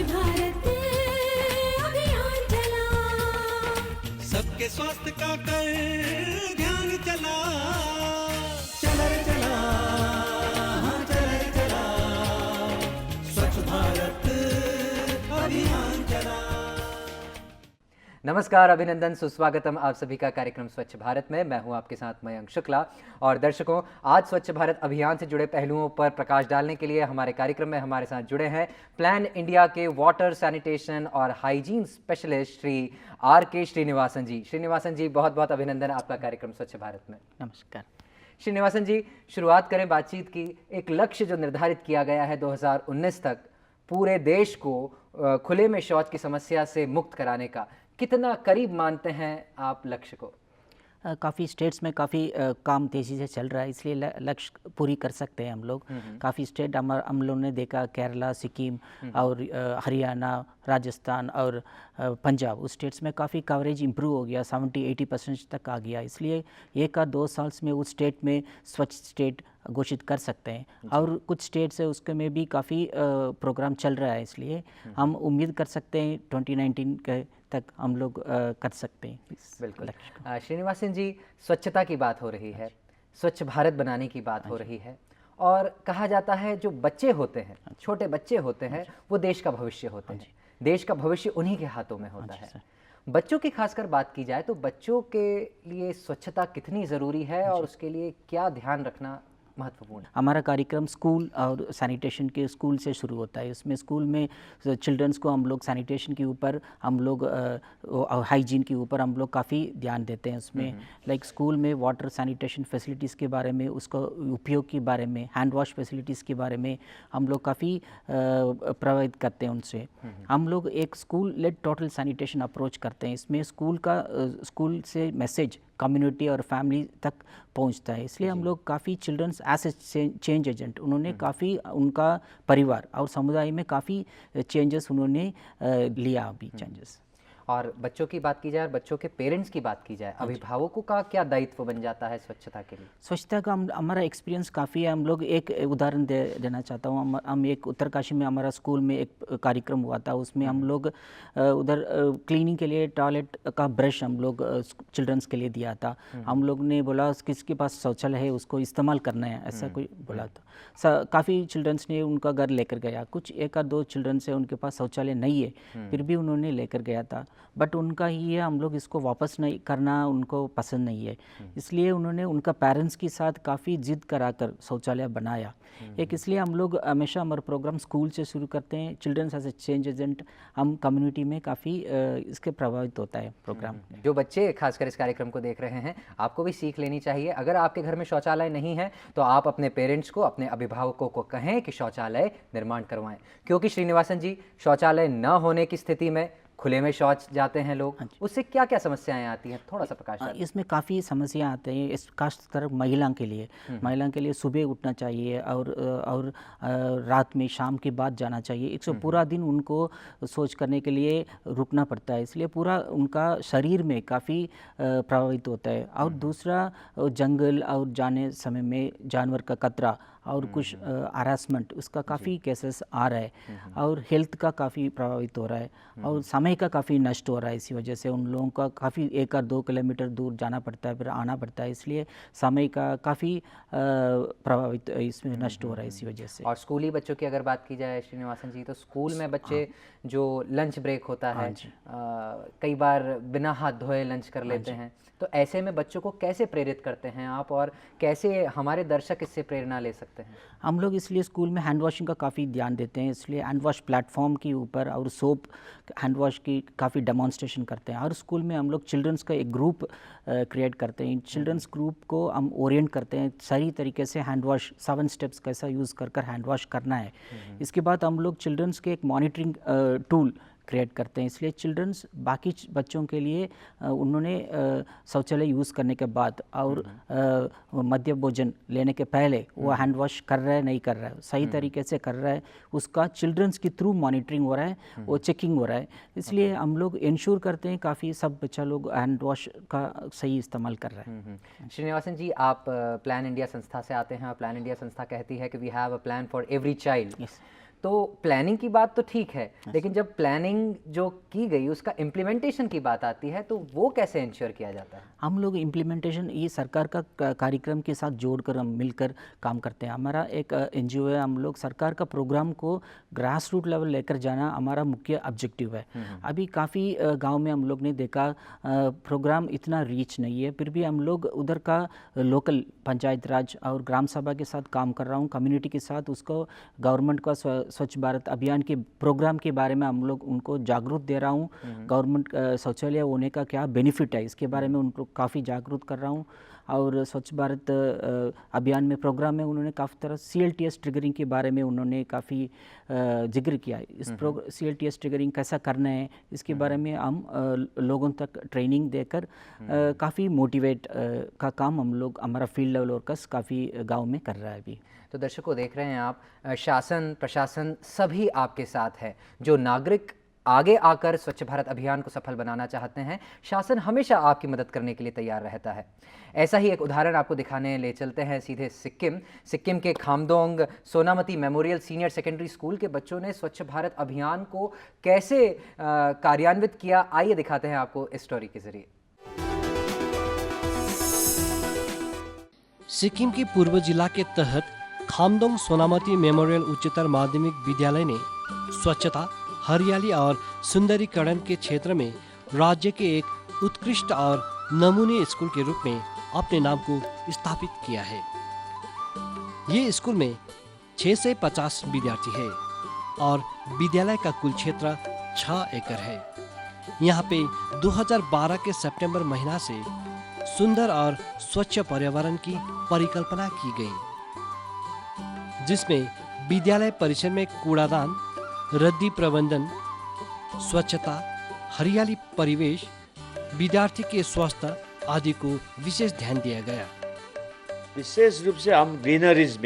भारत अभियान चला, सबके स्वास्थ्य का कर ध्यान चला, चला रे चला, हाँ चला रे चला, स्वच्छ भारत अभियान चला। नमस्कार, अभिनंदन, सुस्वागतम आप सभी का कार्यक्रम स्वच्छ भारत में। मैं हूं आपके साथ मयंक शुक्ला। और दर्शकों, आज स्वच्छ भारत अभियान से जुड़े पहलुओं पर प्रकाश डालने के लिए हमारे कार्यक्रम में हमारे साथ जुड़े हैं प्लान इंडिया के वाटर सैनिटेशन और hygiene specialist Shri RK Srinivasan ji. Srinivasan ji, बहुत बहुत अभिनंदन आपका कार्यक्रम स्वच्छ भारत में। नमस्कार। श्रीनिवासन जी, शुरुआत करें बातचीत की। एक लक्ष्य जो निर्धारित किया गया है 2019 तक पूरे देश को खुले में शौच की समस्या से मुक्त कराने का, कितना करीब मानते हैं आप लक्ष्य को? काफ़ी स्टेट्स में काफ़ी काम तेज़ी से चल रहा है, इसलिए लक्ष्य पूरी कर सकते हैं हम लोग। काफ़ी स्टेट हम लोगों ने देखा, केरला, सिक्किम और हरियाणा, राजस्थान और पंजाब, उस स्टेट्स में काफ़ी कवरेज इंप्रूव हो गया, 70-80% तक आ गया। इसलिए 1 या 2 साल में उस स्टेट में स्वच्छ स्टेट घोषित कर सकते हैं। और कुछ स्टेट्स है उसके में भी काफ़ी प्रोग्राम चल रहा है, इसलिए हम उम्मीद कर सकते हैं 2019 के तक हम लोग कर सकते हैं। बिल्कुल। श्रीनिवासन जी, स्वच्छता की बात हो रही है, स्वच्छ भारत बनाने की बात हो रही है, और कहा जाता है जो बच्चे होते हैं, छोटे बच्चे होते हैं, वो देश का भविष्य होते हैं। देश का भविष्य उन्हीं के हाथों में होता है। बच्चों की खासकर बात की जाए तो बच्चों के लिए स्वच्छता कितनी ज़रूरी है और उसके लिए क्या ध्यान रखना महत्वपूर्ण? हमारा कार्यक्रम स्कूल और सैनिटेशन के स्कूल से शुरू होता है। इसमें स्कूल में चिल्ड्रंस को हम लोग सैनिटेशन के ऊपर, हम लोग हाइजीन के ऊपर हम लोग काफ़ी ध्यान देते हैं। उसमें लाइक स्कूल में वाटर सैनिटेशन फैसिलिटीज़ के बारे में, उसका उपयोग के बारे में, हैंड वॉश फैसिलिटीज़ के बारे में हम लोग काफ़ी प्रभावित करते हैं उनसे। हम लोग एक school lead total sanitation approach करते हैं। इसमें स्कूल से मैसेज कम्युनिटी और फैमिली तक पहुंचता है। इसलिए हम लोग काफ़ी childrens as a change agent, उन्होंने काफ़ी उनका परिवार और समुदाय में काफ़ी चेंजेस उन्होंने लिया अभी चेंजेस। और बच्चों की बात की जाए और बच्चों के पेरेंट्स की बात की जाए, अभिभावकों का क्या दायित्व बन जाता है स्वच्छता के लिए? स्वच्छता का हमारा एक्सपीरियंस काफ़ी है। हम लोग एक उदाहरण देना चाहता हूँ। हम एक उत्तरकाशी में हमारा स्कूल में एक कार्यक्रम हुआ था, उसमें हम लोग उधर क्लीनिंग के लिए टॉयलेट का ब्रश हम लोग चिल्ड्रंस के लिए दिया था। हम लोग ने बोला किसके पास शौचालय है उसको इस्तेमाल करना है, ऐसा कोई बोला था। काफ़ी चिल्ड्रंस ने उनका घर लेकर गया। कुछ 1 या 2 चिल्ड्रंस है उनके पास शौचालय नहीं है, फिर भी उन्होंने लेकर गया था। बट उनका ही है, हम लोग इसको वापस नहीं करना उनको पसंद नहीं है, इसलिए उन्होंने उनका पेरेंट्स के साथ काफ़ी जिद कराकर शौचालय बनाया एक। इसलिए हम लोग हमेशा हमारा प्रोग्राम स्कूल से शुरू करते हैं। Childrens as a change agent, हम कम्युनिटी में काफ़ी इसके प्रभावित होता है प्रोग्राम। जो बच्चे खासकर इस कार्यक्रम को देख रहे हैं, आपको भी सीख लेनी चाहिए। अगर आपके घर में शौचालय नहीं है तो आप अपने पेरेंट्स को, अपने अभिभावकों को कहें कि शौचालय निर्माण करवाएं, क्योंकि श्रीनिवासन जी, शौचालय न होने की स्थिति में खुले में शौच जाते हैं लोग, उससे क्या क्या समस्याएं आती हैं, थोड़ा सा प्रकाश डालें। इसमें काफ़ी समस्या आती हैं, इस खासकर महिला के लिए सुबह उठना चाहिए और रात में शाम के बाद जाना चाहिए। एक सौ पूरा दिन उनको शौच करने के लिए रुकना पड़ता है, इसलिए पूरा उनका शरीर में काफ़ी प्रभावित होता है। और दूसरा, जंगल और जाने समय में जानवर का खतरा और कुछ हरासमेंट, उसका काफ़ी केसेस आ रहा है और हेल्थ का काफ़ी प्रभावित हो रहा है और समय का काफ़ी नष्ट हो रहा है। इसी वजह से उन लोगों का काफ़ी 1 या 2 किलोमीटर दूर जाना पड़ता है, फिर आना पड़ता है, इसलिए समय का काफ़ी प्रभावित इसमें नष्ट हो रहा है इसी वजह से। और स्कूली बच्चों की अगर बात की जाए श्रीनिवासन जी, तो स्कूल में बच्चे जो लंच ब्रेक होता है, कई बार बिना हाथ धोए लंच कर लेते हैं, तो ऐसे में बच्चों को कैसे प्रेरित करते हैं आप, और कैसे हमारे दर्शक इससे प्रेरणा ले सकते हैं? हम लोग इसलिए स्कूल में हैंड वॉशिंग का काफ़ी ध्यान देते हैं, इसलिए हैंड वॉश प्लेटफॉर्म के ऊपर और सोप हैंड वॉश की काफ़ी डेमोन्स्ट्रेशन करते हैं। और स्कूल में हम लोग चिल्ड्रंस का एक ग्रुप क्रिएट करते हैं। चिल्ड्रंस ग्रुप को हम ओरिएंट करते हैं सही तरीके से, हैंड वॉश 7 स्टेप्स कैसा यूज़ कर हैंड वॉश करना है। इसके बाद हम लोग चिल्ड्रंस के एक मॉनिटरिंग टूल क्रिएट करते हैं, इसलिए चिल्ड्रंस बाकी बच्चों के लिए उन्होंने शौचालय यूज़ करने के बाद और मध्य भोजन लेने के पहले वो हैंड वॉश कर रहा है नहीं कर रहा है, सही तरीके से कर रहा है, उसका चिल्ड्रंस के थ्रू मॉनिटरिंग हो रहा है, वो चेकिंग हो रहा है। इसलिए हम लोग इंश्योर करते हैं काफ़ी सब बच्चा लोग हैंड वॉश का सही इस्तेमाल कर रहा है। श्रीनिवासन जी, आप प्लान इंडिया संस्था से आते हैं और प्लान इंडिया संस्था कहती है कि we have a plan for every child. तो प्लानिंग की बात तो ठीक है, लेकिन जब प्लानिंग जो की गई उसका इम्प्लीमेंटेशन की बात आती है तो वो कैसे इंश्योर किया जाता है? हम लोग इम्प्लीमेंटेशन ये सरकार का कार्यक्रम के साथ जोड़कर हम मिलकर काम करते हैं। हमारा एक एनजीओ है, हम लोग सरकार का प्रोग्राम को ग्रास रूट लेवल लेकर जाना हमारा मुख्य ऑब्जेक्टिव है। अभी काफ़ी गांव में हम लोग ने देखा प्रोग्राम इतना रीच नहीं है, फिर भी हम लोग उधर का लोकल पंचायत राज और ग्राम सभा के साथ काम कर रहा हूँ, कम्युनिटी के साथ उसको गवर्नमेंट का स्वच्छ भारत अभियान के प्रोग्राम के बारे में हम लोग उनको जागरूक दे रहा हूँ। गवर्नमेंट शौचालय होने का क्या बेनिफिट है इसके बारे में उनको काफ़ी जागरूक कर रहा हूँ। और स्वच्छ भारत अभियान में प्रोग्राम में उन्होंने काफ़ी तरह CLTS ट्रिगरिंग के बारे में उन्होंने काफ़ी जिक्र किया है। इस CLTS ट्रिगरिंग कैसा करना है इसके बारे में हम लोगों तक ट्रेनिंग देकर काफ़ी मोटिवेट का काम हम लोग हमारा फील्ड लेवल वर्कर्स काफ़ी गांव में कर रहा है अभी। तो दर्शकों देख रहे हैं आप, शासन प्रशासन सभी आपके साथ है। जो नागरिक आगे आकर स्वच्छ भारत अभियान को सफल बनाना चाहते हैं, शासन हमेशा आपकी मदद करने के लिए तैयार रहता है। ऐसा ही एक उदाहरण आपको दिखाने ले चलते हैं सीधे सिक्किम के खामदोंग सोनामती मेमोरियल सीनियर सेकेंडरी स्कूल के बच्चों ने स्वच्छ भारत अभियान को कैसे कार्यान्वित किया, आइए दिखाते हैं आपको इस स्टोरी के जरिए। सिक्किम की पूर्व जिला के तहत खामदोंग सोनामती मेमोरियल उच्चतर माध्यमिक विद्यालय ने स्वच्छता, हरियाली और सुंदरीकरण के क्षेत्र में राज्य के एक उत्कृष्ट और नमूने स्कूल के रूप में अपने नाम को स्थापित किया है। ये स्कूल में 6 से 50 विद्यार्थी है और विद्यालय का कुल क्षेत्र 6 एकड़ है। यहाँ पे 2012 के सितंबर महीना से सुंदर और स्वच्छ पर्यावरण की परिकल्पना की गई, जिसमें विद्यालय परिसर में कूड़ादान, रद्दी प्रबंधन, स्वच्छता, हरियाली परिवेश, विद्यार्थी के स्वास्थ्य आदि को विशेष ध्यान दिया गया। विशेष रूप से हम ग्रीनरीज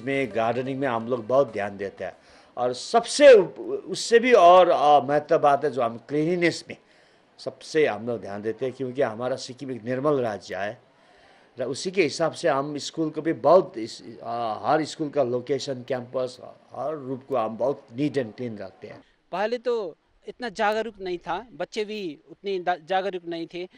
में गार्डनिंग में हम लोग बहुत ध्यान देते हैं और सबसे उससे भी और महत्व बात है जो हम क्लीनिनेस में सबसे हम लोग ध्यान देते हैं, क्योंकि हमारा सिक्किम एक निर्मल राज्य है। उसी के हिसाब से हम स्कूल को भी बहुत हर स्कूल का लोकेशन, कैंपस, हर रूप को हम बहुत नीट एंड क्लीन रखते हैं। पहले तो इतना जागरूक नहीं था, बच्चे भी उतने जागरूक नहीं थे।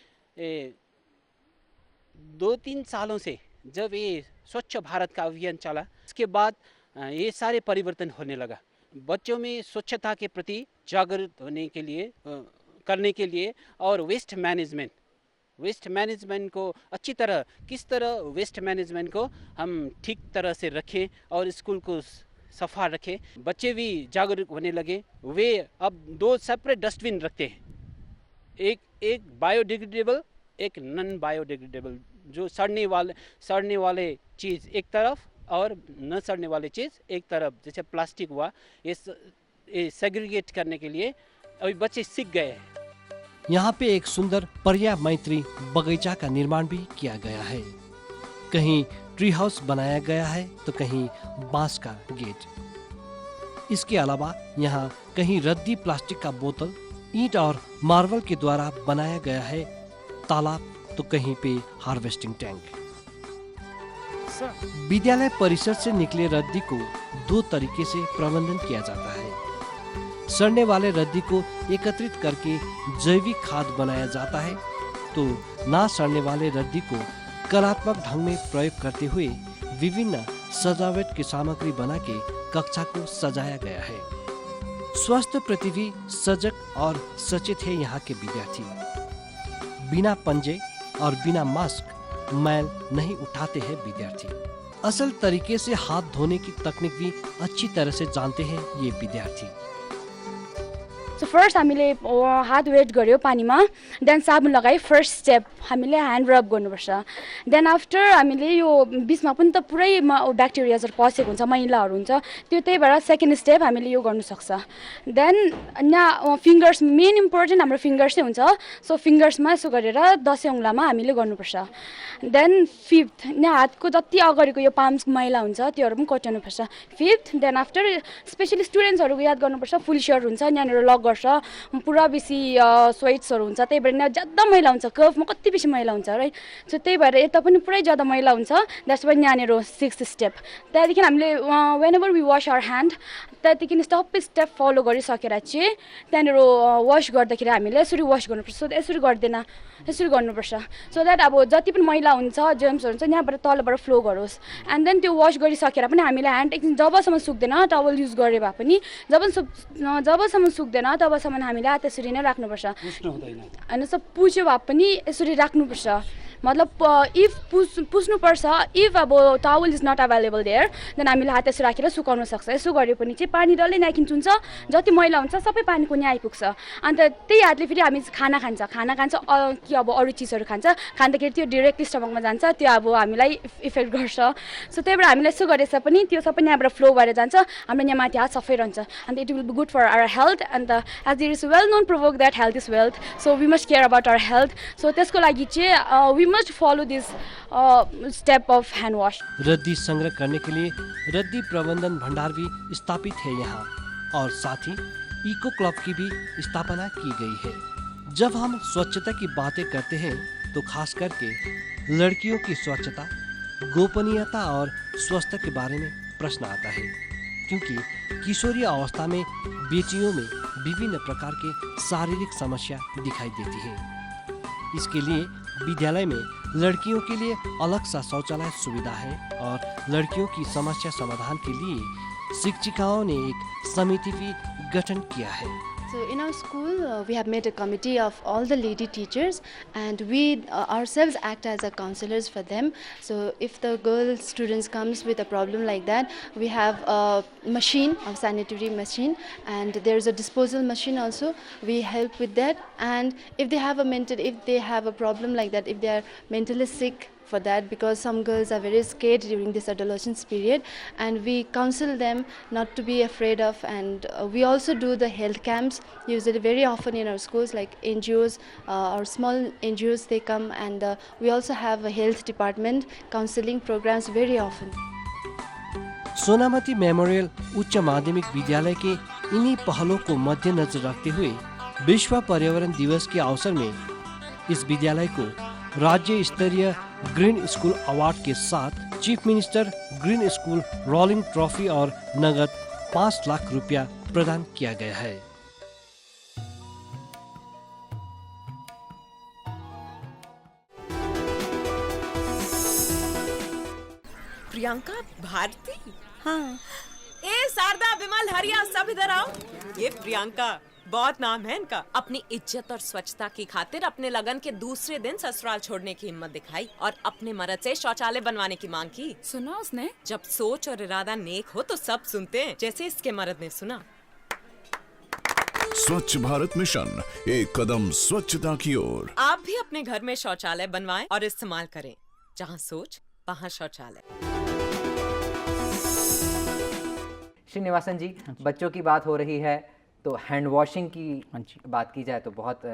2-3 सालों से जब ये स्वच्छ भारत का अभियान चला, इसके बाद ये सारे परिवर्तन होने लगा। बच्चों में स्वच्छता के प्रति जागरूक होने के लिए करने के लिए और वेस्ट मैनेजमेंट को अच्छी तरह किस तरह वेस्ट मैनेजमेंट को हम ठीक तरह से रखें और स्कूल को सफा रखें, बच्चे भी जागरूक होने लगे। वे अब 2 सेपरेट डस्टबिन रखते हैं, एक बायोडिग्रेडेबल, एक नॉन बायोडिग्रेडेबल। जो सड़ने वाले चीज़ एक तरफ और न सड़ने वाले चीज़ एक तरफ, जैसे प्लास्टिक हुआ, ये सेग्रीगेट करने के लिए अभी बच्चे सीख गए हैं। यहाँ पे एक सुंदर पर्या मैत्री बगीचा का निर्माण भी किया गया है। कहीं ट्री हाउस बनाया गया है तो कहीं बांस का गेट। इसके अलावा यहाँ कहीं रद्दी प्लास्टिक का बोतल, ईंट और मार्बल के द्वारा बनाया गया है तालाब, तो कहीं पे हार्वेस्टिंग टैंक। विद्यालय परिसर से निकले रद्दी को 2 तरीके से प्रबंधन किया जाता है। सड़ने वाले रद्दी को एकत्रित करके जैविक खाद बनाया जाता है, तो ना सड़ने वाले रद्दी को कलात्मक ढंग में प्रयोग करते हुए विभिन्न सजावट की सामग्री बना के कक्षा को सजाया गया है। स्वास्थ्य प्रति भी सजग और सचेत है यहाँ के विद्यार्थी। बिना पंजे और बिना मास्क मैल नहीं उठाते हैं विद्यार्थी। असल तरीके से हाथ धोने की तकनीक भी अच्छी तरह से जानते हैं ये विद्यार्थी। सो फर्स्ट हामीले हात वेट गर्यो पानीमा, देन साबुन लगाई फर्स्ट स्टेप हामीले ह्यान्ड रब गर्नुपर्छ। देन आफ्टर हामीले यो बिचमा पनि त पुरै ब्याक्टेरियाजहरू पसेको हुन्छ, मैलाहरू हुन्छ, त्यही भएर सेकेन्ड स्टेप हामीले यो गर्नु सक्छ। देन यहाँ फिङ्गर्स, मेन इम्पोर्टेन्ट हाम्रो फिङ्गर्स नै हुन्छ। सो फिङ्गर्समा यसो गरेर 10 औँलामा हामीले गर्नुपर्छ। देन फिफ्थ, यहाँ हातको जति अगाडिको यो पाम्सको मैला हुन्छ त्योहरू पनि कोट्याउनुपर्छ। फिफ्थ, देन आफ्टर स्पेसली स्टुडेन्ट्सहरूको याद गर्नुपर्छ, फुल स्योर हुन्छ, यहाँनिर लक गर्छ पुरा बेसी स्वेट्सहरू हुन्छ त्यही भएर ज्यादा मैला हुन्छ कर्भमा कति बेसी मैला हुन्छ राइट सो त्यही भएर यता पनि पुरै ज्यादा मैला हुन्छ द्याट्स वाइ यहाँनिर 6th स्टेप त्यहाँदेखि हामीले वेन एभर वी वास आवर ह्यान्ड त्यहाँदेखि सबै स्टेप फलो गरिसकेर चाहिँ त्यहाँनिर वास गर्दाखेरि हामीले यसरी वास गर्नुपर्छ सो यसरी गर्दैन यसरी गर्नुपर्छ सो द्याट अब जति पनि मैला हुन्छ जर्म्सहरू हुन्छ यहाँबाट तलबाट फ्लो गरोस् एन्ड देन त्यो वास गरिसकेर पनि हामीले ह्यान्ड एकछिन जबसम्म सुक्दैन टावल युज गरे भए पनि जबसम्म सुक्दैन तबसम्म हामीले हात यसरी नै राख्नुपर्छ होइन सब पुछ्यो भए पनि यसरी राख्नुपर्छ मतलब इफ पुस्नुपर्छ इफ अब towel is not available there then हामीले हात यसो राखेर सुकाउन सक्छ यसो गऱ्यो भने चाहिँ पानी डल्लै नाकिन्छ हुन्छ जति मैला हुन्छ सबै पानीको नि आइपुग्छ अन्त त्यही हातले फेरि हामी खाना खान्छ कि अब अरू चिजहरू खाँदाखेरि त्यो डिरेक्टली स्टमकमा जान्छ त्यो अब हामीलाई इफेक्ट गर्छ सो त्यही भएर हामीले यसो गरेछ पनि त्यो सबै यहाँबाट फ्लो भएर जान्छ हाम्रो यहाँ माथि हात सफै रहन्छ and it will be good for our health and as there is well known proverb that health is wealth so we must care about our health so त्यसको लागि चाहिँ we must follow this step of hand wash. रद्दी संग्रह करने के लिए रद्दी प्रबंधन भंडार भी स्थापित है यहाँ और साथ ही इको क्लब की भी स्थापना की गई है। जब हम स्वच्छता की बातें करते हैं तो खास करके लड़कियों की स्वच्छता, गोपनीयता और स्वास्थ्य के बारे में प्रश्न आता है, क्योंकि किशोरी अवस्था में बेटियों में विभिन्न प्रकार के शारीरिक समस्या दिखाई देती है। इसके लिए विद्यालय में लड़कियों के लिए अलग सा शौचालय सुविधा है और लड़कियों की समस्या समाधान के लिए शिक्षिकाओं ने एक समिति भी गठन किया है। So in our school, we have made a committee of all the lady teachers, and we ourselves act as a counselors for them. So if the girl students comes with a problem like that, we have a machine, a sanitary machine, and there is a disposal machine also. We help with that, and if they have a problem like that, if they are mentally sick, for that, because some girls are very scared during this adolescence period, and we counsel them not to be afraid of, and we also do the health camps usually very often in our schools, like NGOs or small NGOs they come, and we also have a health department counseling programs very often. Sonamati memorial उच्च माध्यमिक विद्यालय के इन्हीं पहलों को मद्देनजर रखते हुए विश्व पर्यावरण दिवस के अवसर में इस विद्यालय को राज्य स्तरीय ग्रीन स्कूल अवार्ड के साथ chief minister green school rolling trophy और नगद 5 लाख रुपया प्रदान किया गया है। प्रियंका भारती, हाँ। ए शारदा, विमल, हरिया, सब इधर आओ। ये प्रियंका, बहुत नाम है इनका। अपनी इज्जत और स्वच्छता की खातिर अपने लगन के दूसरे दिन ससुराल छोड़ने की हिम्मत दिखाई और अपने मर्द से शौचालय बनवाने की मांग की। सुना उसने? जब सोच और इरादा नेक हो तो सब सुनते हैं, जैसे इसके मर्द ने सुना। स्वच्छ भारत मिशन, एक कदम स्वच्छता की ओर। आप भी अपने घर में शौचालय बनवाएं और इस्तेमाल करें। जहाँ सोच वहाँ शौचालय। श्रीनिवासन जी, बच्चों की बात हो रही है तो हैंड वॉशिंग की बात की जाए तो बहुत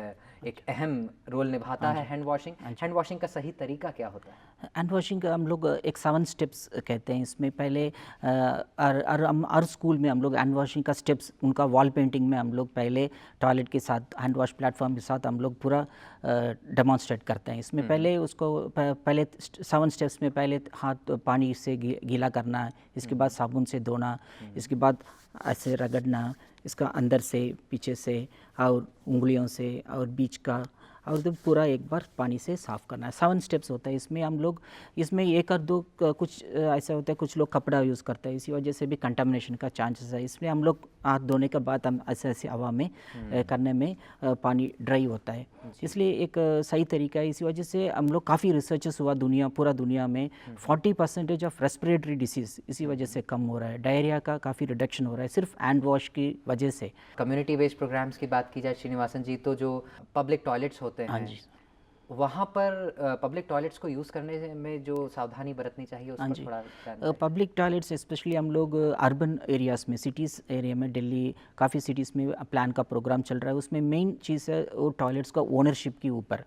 एक अहम रोल निभाता है हैंड वॉशिंग। हैंड वॉशिंग का सही तरीका क्या होता है? हैंड वॉशिंग का हम लोग एक 7 स्टेप्स कहते हैं। इसमें पहले हर स्कूल में हम लोग हैंड वॉशिंग का स्टेप्स, उनका वॉल पेंटिंग में हम लोग पहले टॉयलेट के साथ हैंड वॉश प्लेटफॉर्म के साथ हम लोग पूरा डेमोन्स्ट्रेट करते हैं। इसमें पहले उसको पहले 7 स्टेप्स में पहले हाथ पानी से गीला करना है, इसके बाद साबुन से धोना, इसके बाद ऐसे रगड़ना, इसका अंदर से पीछे से और उंगलियों से और बीच का, और तो पूरा एक बार पानी से साफ़ करना है। 7 स्टेप्स होता है इसमें। हम लोग इसमें 1 और 2 कुछ ऐसा होता है, कुछ लोग कपड़ा यूज़ करते हैं, इसी वजह से भी कंटामिनेशन का चांसेस है। इसलिए हम लोग हाथ धोने के बाद हम ऐसे ऐसे हवा में करने में पानी ड्राई होता है, इसलिए एक सही तरीका है। इसी वजह से हम लोग काफ़ी रिसर्चेस हुआ पूरा दुनिया में 40% ऑफ रेस्पिरेटरी डिसीज़ इसी वजह से कम हो रहा है। डायरिया का काफ़ी रिडक्शन हो रहा है सिर्फ हैंड वॉश की वजह से। कम्युनिटी बेस्ड प्रोग्राम्स की बात की जाए श्रीनिवासन जी, तो जो पब्लिक टॉयलेट्स होते हैं वहाँ पर पब्लिक टॉयलेट्स को यूज़ करने में जो सावधानी बरतनी चाहिए उस हाँ पर जी, थोड़ा जानकारी। पब्लिक टॉयलेट्स स्पेशली हम लोग अर्बन एरियाज़ में, सिटीज़ एरिया में, दिल्ली काफ़ी सिटीज़ में प्लान का प्रोग्राम चल रहा है। उसमें मेन चीज़ है वो टॉयलेट्स का ओनरशिप के ऊपर।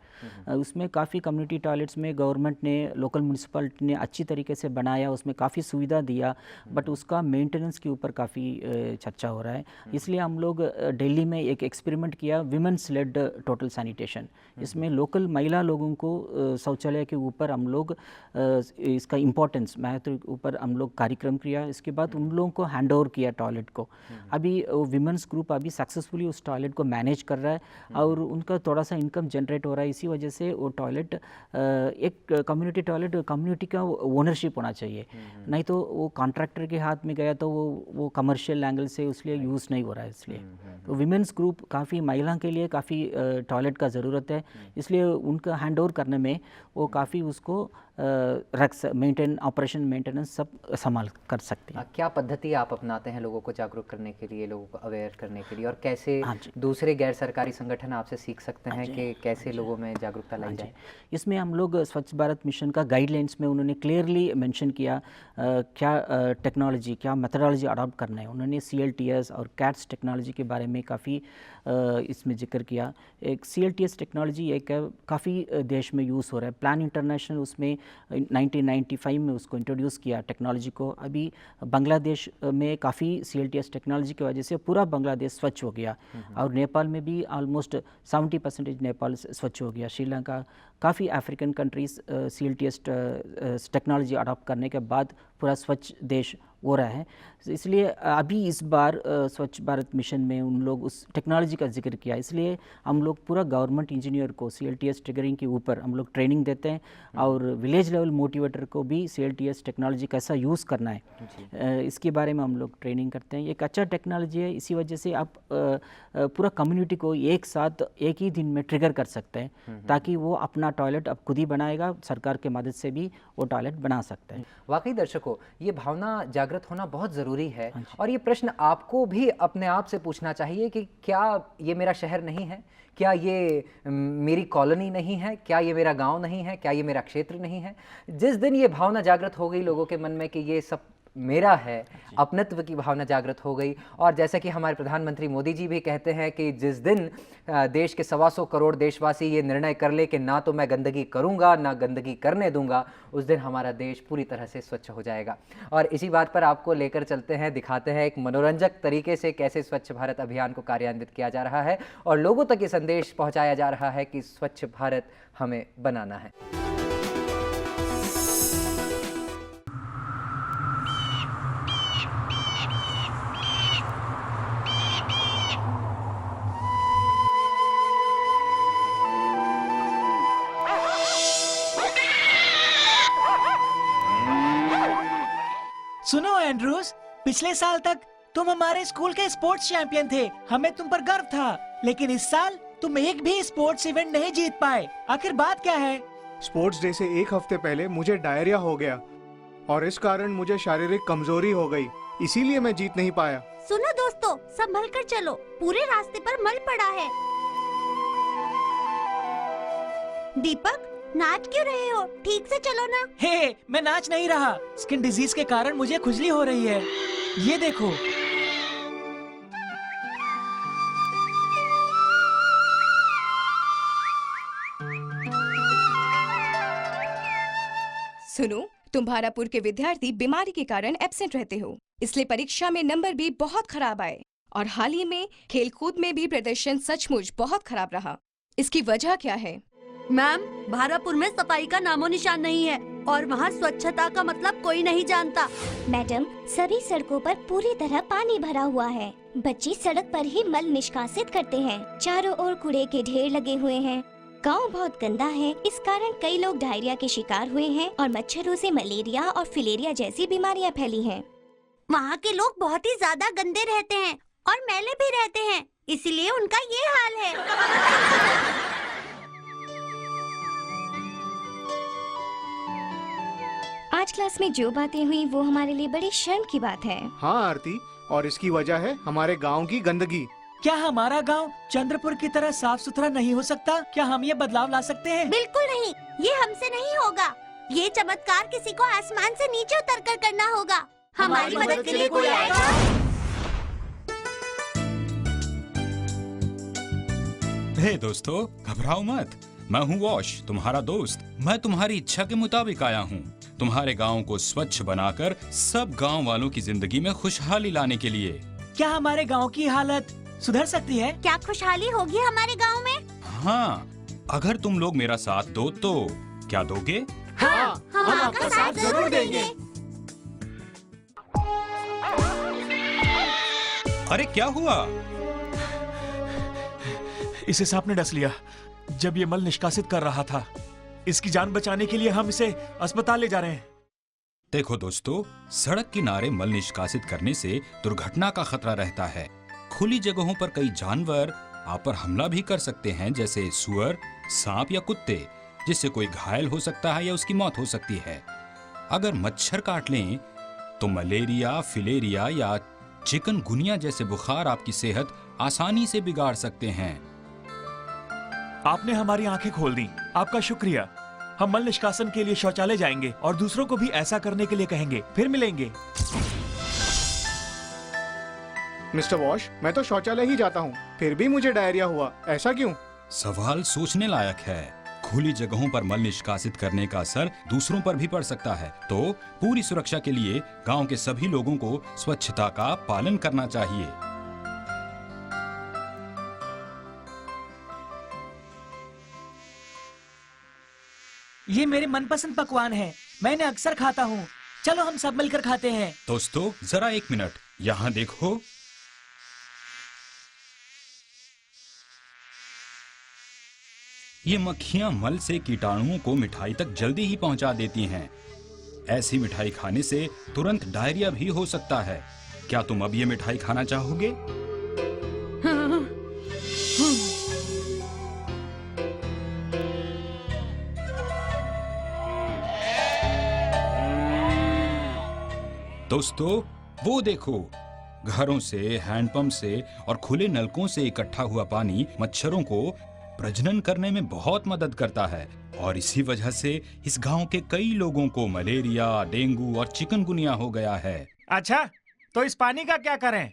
उसमें काफ़ी कम्युनिटी टॉयलेट्स में गवर्नमेंट ने, लोकल म्यूनसिपलिटी ने अच्छी तरीके से बनाया, उसमें काफ़ी सुविधा दिया, बट उसका मेंटेनेंस के ऊपर काफ़ी चर्चा हो रहा है। इसलिए हम लोग दिल्ली में एक एक्सपेरिमेंट किया, विमेंस लेड टोटल सैनिटेशन। इसमें लोकल महिला लोगों को शौचालय के ऊपर हम लोग इसका इम्पोर्टेंस, महत्व के ऊपर हम लोग कार्यक्रम किया। इसके बाद उन लोगों को हैंड ओवर किया टॉयलेट को। अभी विमेंस ग्रुप अभी सक्सेसफुली उस टॉयलेट को मैनेज कर रहा है और उनका थोड़ा सा इनकम जनरेट हो रहा है। इसी वजह से वो टॉयलेट एक कम्युनिटी टॉयलेट कम्युनिटी का ओनरशिप होना चाहिए, नहीं तो वो कॉन्ट्रैक्टर के हाथ में गया तो वो कमर्शियल एंगल से इसलिए यूज़ नहीं हो रहा है। इसलिए तो विमेंस ग्रुप काफ़ी, महिला के लिए काफ़ी टॉयलेट का ज़रूरत है, इसलिए उनका हैंड ओवर करने में वो काफ़ी उसको मेंटेन, ऑपरेशन मेंटेनेंस सब संभाल कर सकते हैं। क्या पद्धति आप अपनाते हैं लोगों को जागरूक करने के लिए, लोगों को अवेयर करने के लिए, और कैसे हाँ जी। दूसरे गैर सरकारी संगठन आपसे सीख सकते हाँ हैं जी। कि कैसे लोगों में जागरूकता लाई हाँ जी। जाए? इसमें हम लोग स्वच्छ भारत मिशन का गाइडलाइंस में उन्होंने क्लियरली मेंशन किया क्या टेक्नोलॉजी, क्या मेथडोलॉजी अडॉप्ट करना है। उन्होंने CLTS और CATS टेक्नोलॉजी के बारे में काफ़ी इसमें जिक्र किया। एक CLTS टेक्नोलॉजी एक काफ़ी देश में यूज़ हो रहा है। प्लान इंटरनेशनल उसमें 1995 में उसको इंट्रोड्यूस किया टेक्नोलॉजी को। अभी बांग्लादेश में काफ़ी CLTS टेक्नोलॉजी की वजह से पूरा बांग्लादेश स्वच्छ हो गया, और नेपाल में भी ऑलमोस्ट 70% नेपाल स्वच्छ हो गया। श्रीलंका, काफ़ी African countries CLTS technology adopt करने के बाद पूरा स्वच्छ देश हो रहा है। इसलिए अभी इस बार स्वच्छ भारत मिशन में उन लोग उस टेक्नोलॉजी का जिक्र किया, इसलिए हम लोग पूरा गवर्नमेंट इंजीनियर को CLTS ट्रिगरिंग के ऊपर हम लोग ट्रेनिंग देते हैं, और विलेज लेवल मोटिवेटर को भी CLTS टेक्नोलॉजी कैसा यूज़ करना है इसके बारे में हम लोग ट्रेनिंग करते हैं। एक अच्छा टेक्नोलॉजी है, इसी वजह से आप पूरा कम्युनिटी को एक साथ एक ही दिन में ट्रिगर कर सकते हैं, ताकि वो अपना टॉयलेट अब खुद ही बनाएगा, सरकार के मदद से भी वो टॉयलेट बना सकता है। वाकई दर्शकों, ये भावना जागृत होना बहुत ज़रूरी है, और ये प्रश्न आपको भी अपने आप से पूछना चाहिए कि क्या ये मेरा शहर नहीं है, क्या ये मेरी कॉलोनी नहीं है, क्या ये मेरा गांव नहीं है, क्या ये मेरा क्षेत्र नहीं है। जिस दिन ये भावना जागृत हो गई लोगों के मन में कि ये सब मेरा है, अपनत्व की भावना जागृत हो गई, और जैसा कि हमारे प्रधानमंत्री मोदी जी भी कहते हैं कि जिस दिन देश के 125 करोड़ देशवासी ये निर्णय कर ले कि ना तो मैं गंदगी करूंगा ना गंदगी करने दूंगा, उस दिन हमारा देश पूरी तरह से स्वच्छ हो जाएगा। और इसी बात पर आपको लेकर चलते हैं, दिखाते हैं एक मनोरंजक तरीके से कैसे स्वच्छ भारत अभियान को कार्यान्वित किया जा रहा है और लोगों तक ये संदेश पहुँचाया जा रहा है कि स्वच्छ भारत हमें बनाना है। सुनो एंड्रूस, पिछले साल तक तुम हमारे स्कूल के स्पोर्ट्स चैंपियन थे, हमें तुम पर गर्व था, लेकिन इस साल तुम एक भी स्पोर्ट्स इवेंट नहीं जीत पाए। आखिर बात क्या है? स्पोर्ट्स डे से एक हफ्ते पहले मुझे डायरिया हो गया और इस कारण मुझे शारीरिक कमजोरी हो गई, इसीलिए मैं जीत नहीं पाया। सुनो दोस्तों, संभल कर चलो, पूरे रास्ते पर मल पड़ा है। दीपक, नाच क्यों रहे हो? ठीक से चलो ना। हे, मैं नाच नहीं रहा, स्किन डिजीज के कारण मुझे खुजली हो रही है, ये देखो। सुनो, तुम भारापुर के विद्यार्थी बीमारी के कारण एब्सेंट रहते हो, इसलिए परीक्षा में नंबर भी बहुत खराब आए, और हाल ही में खेलकूद में भी प्रदर्शन सचमुच बहुत खराब रहा। इसकी वजह क्या है? मैम, भारापुर में सफाई का नामो निशान नहीं है और वहाँ स्वच्छता का मतलब कोई नहीं जानता। मैडम, सभी सड़कों पर पूरी तरह पानी भरा हुआ है। बच्चे सड़क पर ही मल निष्कासित करते हैं। चारों ओर कूड़े के ढेर लगे हुए हैं। गांव बहुत गंदा है, इस कारण कई लोग डायरिया के शिकार हुए हैं और मच्छरों से मलेरिया और फिलेरिया जैसी बीमारियां फैली हैं। वहाँ के लोग बहुत ही ज्यादा गंदे रहते हैं और मैले भी रहते हैं, इसीलिए उनका ये हाल है। आज क्लास में जो बातें हुई वो हमारे लिए बड़ी शर्म की बात है। हाँ आरती, और इसकी वजह है हमारे गांव की गंदगी। क्या हमारा गांव चंद्रपुर की तरह साफ सुथरा नहीं हो सकता? क्या हम ये बदलाव ला सकते हैं? बिल्कुल नहीं, ये हमसे नहीं होगा। ये चमत्कार किसी को आसमान से नीचे उतरकर करना होगा। हमारी मदद के लिए कोई आएगा? हे दोस्तों, घबराओ मत। मैं हूँ वॉश, तुम्हारा दोस्त। मैं तुम्हारी इच्छा के मुताबिक आया हूँ, तुम्हारे गांव को स्वच्छ बनाकर सब गांव वालों की जिंदगी में खुशहाली लाने के लिए। क्या हमारे गांव की हालत सुधर सकती है? क्या खुशहाली होगी हमारे गांव में? हाँ, अगर तुम लोग मेरा साथ दो तो क्या दोगे? हाँ, हम आपका साथ जरूर देंगे। अरे क्या हुआ? इसे सांप ने डस लिया जब ये मल निष्कासित कर रहा था। इसकी जान बचाने के लिए हम इसे अस्पताल ले जा रहे हैं। देखो दोस्तों, सड़क किनारे मल निष्कासित करने से दुर्घटना का खतरा रहता है। खुली जगहों पर कई जानवर आप पर हमला भी कर सकते हैं, जैसे सुअर, सांप या कुत्ते, जिससे कोई घायल हो सकता है या उसकी मौत हो सकती है। अगर मच्छर काट लें तो मलेरिया, फिलेरिया या चिकनगुनिया जैसे बुखार आपकी सेहत आसानी से बिगाड़ सकते हैं। आपने हमारी आंखें खोल दी, आपका शुक्रिया। हम मल निष्कासन के लिए शौचालय जाएंगे और दूसरों को भी ऐसा करने के लिए कहेंगे। फिर मिलेंगे। मिस्टर वॉश, मैं तो शौचालय ही जाता हूँ, फिर भी मुझे डायरिया हुआ, ऐसा क्यों? सवाल सोचने लायक है। खुली जगहों पर मल निष्कासित करने का असर दूसरों पर भी पड़ सकता है, तो पूरी सुरक्षा के लिए गांव के सभी लोगों को स्वच्छता का पालन करना चाहिए। ये मेरे मनपसंद पकवान है, मैं इन्हें अक्सर खाता हूँ। चलो हम सब मिलकर खाते हैं। दोस्तों जरा एक मिनट, यहाँ देखो। ये मक्खियां मल से कीटाणुओं को मिठाई तक जल्दी ही पहुंचा देती हैं। ऐसी मिठाई खाने से तुरंत डायरिया भी हो सकता है। क्या तुम अब ये मिठाई खाना चाहोगे? दोस्तों वो देखो, घरों से, हैंडपंप से और खुले नलकों से इकट्ठा हुआ पानी मच्छरों को प्रजनन करने में बहुत मदद करता है, और इसी वजह से इस गांव के कई लोगों को मलेरिया, डेंगू और चिकनगुनिया हो गया है। अच्छा, तो इस पानी का क्या करें?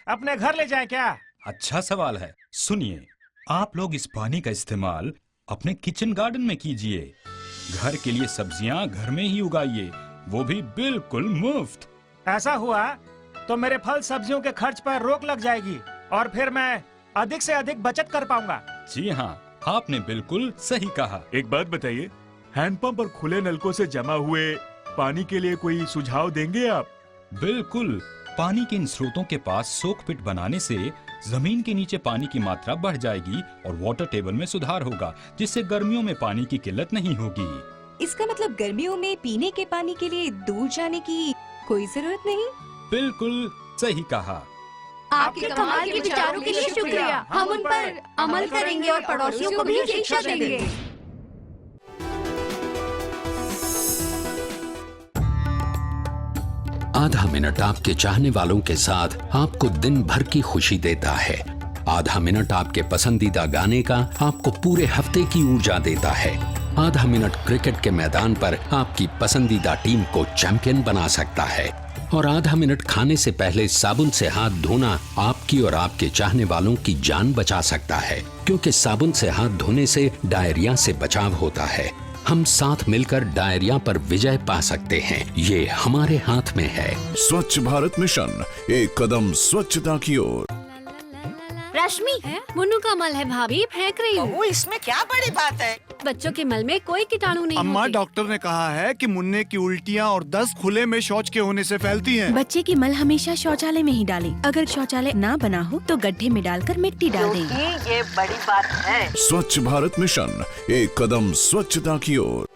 अपने घर ले जाएं क्या? अच्छा सवाल है। सुनिए, आप लोग इस पानी का इस्तेमाल अपने किचन गार्डन में कीजिए। घर के लिए सब्जियां घर में ही उगाइए, वो भी बिल्कुल मुफ्त। ऐसा हुआ तो मेरे फल सब्जियों के खर्च पर रोक लग जाएगी और फिर मैं अधिक से अधिक बचत कर पाऊंगा। जी हाँ, आपने बिल्कुल सही कहा। एक बात बताइए, हैंडपंप और खुले नलकों से जमा हुए पानी के लिए कोई सुझाव देंगे आप? बिल्कुल। पानी के इन स्रोतों के पास सोक पिट बनाने से जमीन के नीचे पानी की मात्रा बढ़ जाएगी और वाटर टेबल में सुधार होगा, जिससे गर्मियों में पानी की किल्लत नहीं होगी। इसका मतलब गर्मियों में पीने के पानी के लिए दूर जाने की कोई जरूरत नहीं? बिल्कुल सही कहा। आपके कमाल के विचारों के लिए शुक्रिया। हम उन पर अमल करेंगे और पड़ोसियों को भी शिक्षा देंगे। आधा मिनट आपके चाहने वालों के साथ आपको दिन भर की खुशी देता है। आधा मिनट आपके पसंदीदा गाने का आपको पूरे हफ्ते की ऊर्जा देता है। आधा मिनट क्रिकेट के मैदान पर आपकी पसंदीदा टीम को चैंपियन बना सकता है। और आधा मिनट खाने से पहले साबुन से हाथ धोना आपकी और आपके चाहने वालों की जान बचा सकता है, क्योंकि साबुन से हाथ धोने से डायरिया से बचाव होता है। हम साथ मिलकर डायरिया पर विजय पा सकते हैं, ये हमारे हाथ में है। स्वच्छ भारत मिशन, एक कदम स्वच्छता की ओर। रश्मि, मुन्नू का मल है भाभी, फेंक रही हूँ। इसमें क्या बड़ी बात है? बच्चों के मल में कोई कीटाणु नहीं अम्मा, होते। डॉक्टर ने कहा है कि मुन्ने की उल्टियाँ और दस्त खुले में शौच के होने से फैलती हैं। बच्चे की मल हमेशा शौचालय में ही डालें। अगर शौचालय ना बना हो तो गड्ढे में डालकर मिट्टी डाल दें। ये बड़ी बात है। स्वच्छ भारत मिशन, एक कदम स्वच्छता की ओर।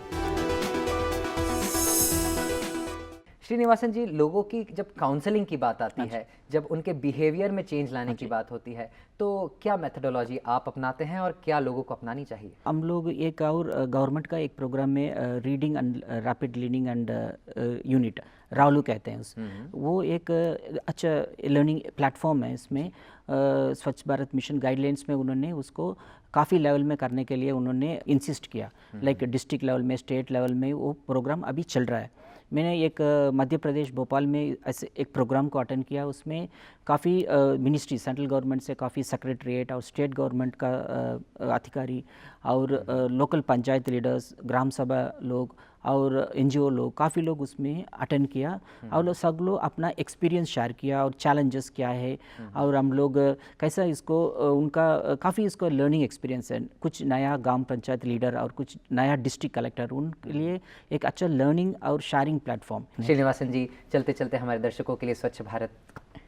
श्रीनिवासन जी, लोगों की जब काउंसलिंग की बात आती है, जब उनके बिहेवियर में चेंज लाने की बात होती है, तो क्या मेथडोलॉजी आप अपनाते हैं और क्या लोगों को अपनानी चाहिए? हम लोग एक और गवर्नमेंट का एक प्रोग्राम में reading and rapid reading and unit रावलू कहते हैं वो एक अच्छा लर्निंग प्लेटफॉर्म है। इसमें स्वच्छ भारत मिशन गाइडलाइंस में उन्होंने उसको काफ़ी लेवल में करने के लिए उन्होंने इंसिस्ट किया, लाइक डिस्ट्रिक्ट लेवल में, स्टेट लेवल में वो प्रोग्राम अभी चल रहा है। मैंने एक मध्य प्रदेश भोपाल में ऐसे एक प्रोग्राम को अटेंड किया, उसमें काफ़ी मिनिस्ट्री, सेंट्रल गवर्नमेंट से काफ़ी सेक्रेटरीट और स्टेट गवर्नमेंट का अधिकारी और लोकल पंचायत लीडर्स, ग्राम सभा लोग और एनजीओ लोग, काफ़ी लोग उसमें अटेंड किया और सब लोग अपना एक्सपीरियंस शेयर किया और चैलेंजेस क्या है और हम लोग कैसा इसको उनका काफ़ी इसको लर्निंग एक्सपीरियंस है। कुछ नया ग्राम पंचायत लीडर और कुछ नया डिस्ट्रिक्ट कलेक्टर, उनके लिए एक अच्छा लर्निंग और शेयरिंग प्लेटफॉर्म। श्रीनिवासन जी, चलते चलते हमारे दर्शकों के लिए स्वच्छ भारत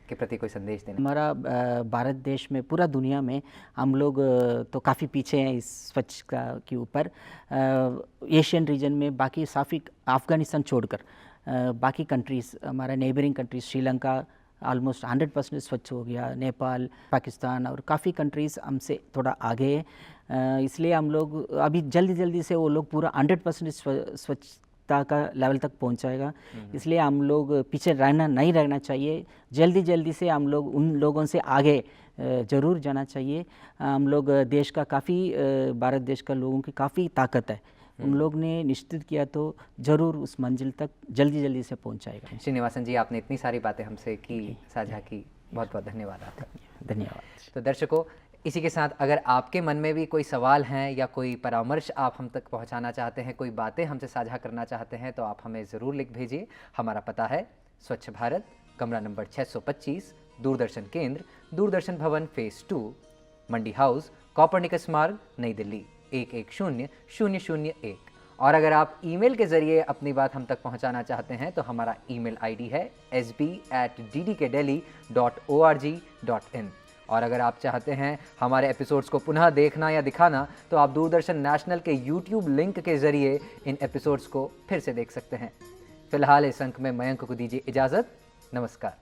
के प्रति कोई संदेश देना? हमारा भारत देश में, पूरा दुनिया में हम लोग तो काफ़ी पीछे हैं इस स्वच्छता के ऊपर। एशियन रीजन में बाकी साफ़ी अफ़गानिस्तान छोड़कर बाकी कंट्रीज़, हमारा नेबरिंग कंट्रीज श्रीलंका ऑलमोस्ट 100% स्वच्छ हो गया, नेपाल, पाकिस्तान और काफ़ी कंट्रीज़ हमसे थोड़ा आगे है। इसलिए हम लोग अभी जल्दी से वो लोग पूरा 100% स्वच्छता का लेवल तक पहुंचाएगा। इसलिए हम लोग पीछे नहीं रहना चाहिए, जल्दी से हम लोग उन लोगों से आगे ज़रूर जाना चाहिए। हम लोग देश का काफ़ी, भारत देश का लोगों की काफ़ी ताकत है, उन लोग ने निश्चित किया तो ज़रूर उस मंजिल तक जल्दी से पहुंचाएगा। श्रीनिवासन जी, आपने इतनी सारी बातें हमसे की, साझा की, बहुत बहुत धन्यवाद आपका। धन्यवाद। तो दर्शकों, इसी के साथ अगर आपके मन में भी कोई सवाल हैं या कोई परामर्श आप हम तक पहुंचाना चाहते हैं, कोई बातें हमसे साझा करना चाहते हैं, तो आप हमें ज़रूर लिख भेजिए। हमारा पता है स्वच्छ भारत, कमरा नंबर 625, दूरदर्शन केंद्र, दूरदर्शन भवन फेज़ 2, मंडी हाउस, कॉपरनिकस मार्ग, नई दिल्ली 110001। और अगर आप ईमेल के ज़रिए अपनी बात हम तक पहुंचाना चाहते हैं तो हमारा ईमेल आईडी है sb@ddkdelhi.org.in। और अगर आप चाहते हैं हमारे एपिसोड्स को पुनः देखना या दिखाना, तो आप दूरदर्शन नेशनल के यूट्यूब लिंक के ज़रिए इन एपिसोड्स को फिर से देख सकते हैं। फिलहाल इस अंक में मयंक को दीजिए इजाज़त। नमस्कार।